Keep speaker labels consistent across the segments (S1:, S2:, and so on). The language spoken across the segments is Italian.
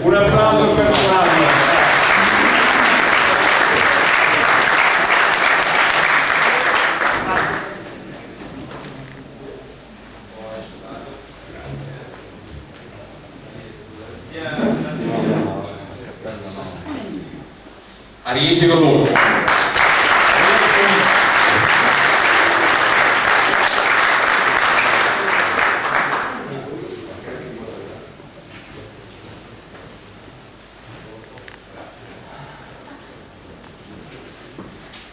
S1: Un applauso per Flavio.
S2: Ariete Rodolfo.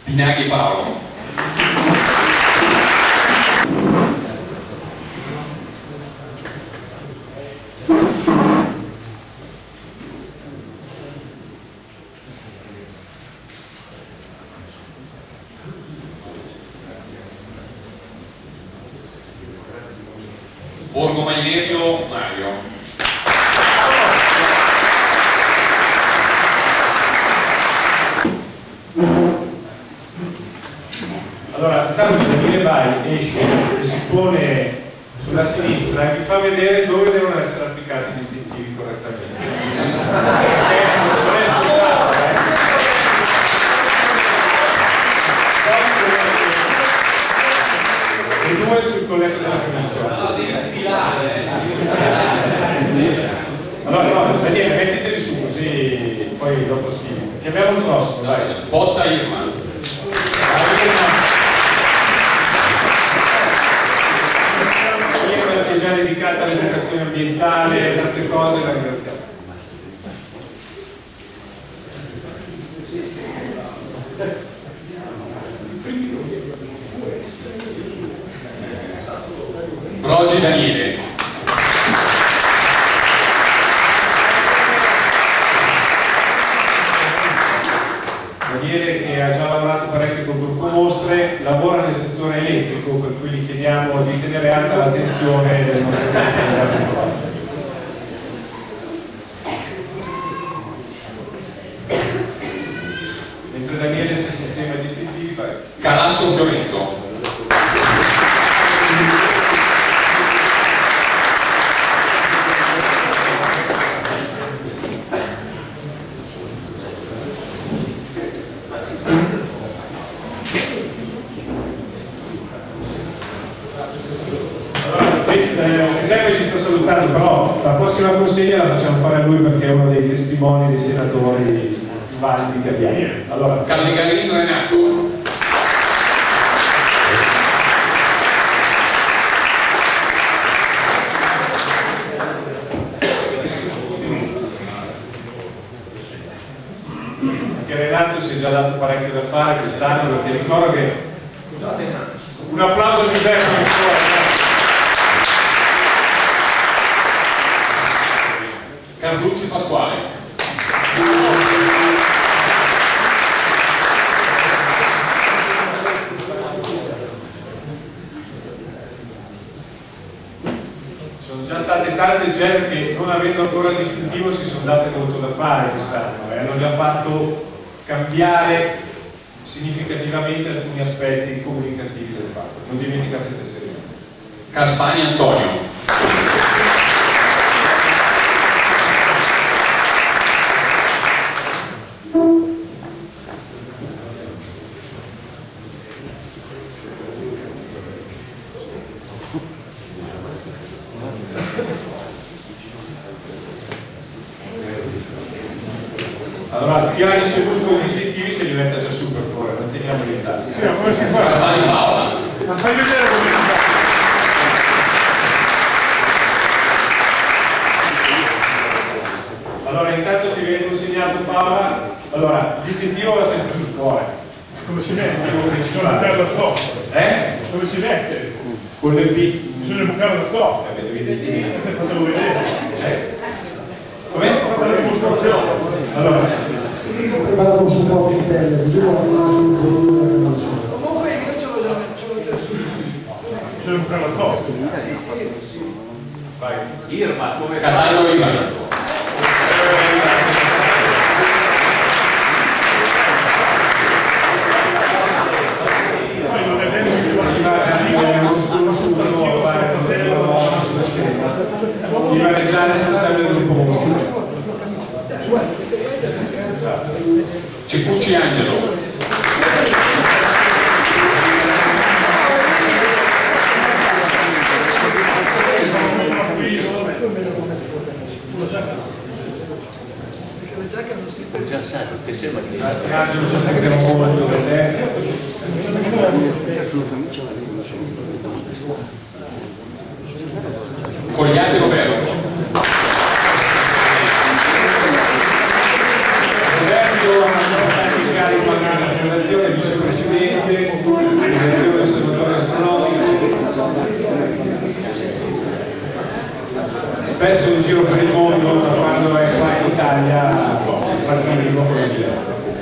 S2: Pinaghi Paolo. Borgo Mailerio Mario.
S1: Allora, intanto Daniele Vai esce e si pone sulla sinistra e vi fa vedere dove devono essere applicati i distintivi correttamente. Non è scontato, E due sul colletto della camicia.
S3: No, devi sfilare.
S1: Allora, no, Daniele, mettiteli su così poi dopo sfili. Chiamiamo il prossimo, dai.
S2: Botta Irma.
S1: Irma si è già dedicata all'educazione ambientale e tante cose, la ringraziamo.
S2: Brogi Daniele.
S1: Daniele, che ha già lavorato parecchio con il gruppo Mostre, lavora nel settore elettrico, per cui gli chiediamo di tenere alta la tensione del nostro gruppo. Mentre Daniele si sistema i distintivi, vai.
S2: Calasso Fiorenzo.
S1: Giuseppe ci sta salutando, però la prossima consegna la facciamo fare a lui perché è uno dei testimoni dei senatori più validi che abbiamo. Allora,
S2: Callegarino Renato.
S1: Anche Renato si è già dato parecchio da fare quest'anno, perché ricordo che un applauso a Giuseppe.
S2: Carlucci Pasquale.
S1: Sono già state tante gemme che, non avendo ancora il distintivo, si sono date molto da fare quest'anno e hanno già fatto cambiare significativamente alcuni aspetti comunicativi del fatto. Non dimenticate il tesserino.
S2: Caspani Antonio.
S1: Allora, chi ha ricevuto i distintivi se li metta già su per favore, non teniamoli in tasca.
S2: Caspani Paola.
S4: Ma fai vedere come si fa.
S1: Allora, intanto ti viene consegnato Paola. Allora, il distintivo va sempre sul cuore.
S4: Come si mette?
S1: Distintivo
S4: Bisogna
S1: principale.
S4: bucare la stoffa.
S1: Dove
S4: si mette?
S1: Con le P.
S4: Bisogna bucare la stoffa. Fatelo vedere.
S1: Come?
S4: Fate la dimostrazione.
S1: Allora,
S5: preparato un supporto di pelle, così lo
S3: Comunque io ce l'ho già su.
S4: Bisogna bucare la stoffa.
S1: vai.
S3: Irma, come
S2: Cataldo Ivan.
S4: Poi non è detto che si va a
S1: Arriva a fare nazionale responsabile del gruppo Mostri.
S2: Cecucci Angelo.
S1: Grazie Angelo, ci aspettiamo molto da te.
S2: Cogliati Roberto.
S1: Roberto ha fatto incarico alla fondazione, vicepresidente, direzione dell'osservatorio astronomico. Spesso in giro per il mondo, ma quando è qua in Italia fa il vivo con il giro.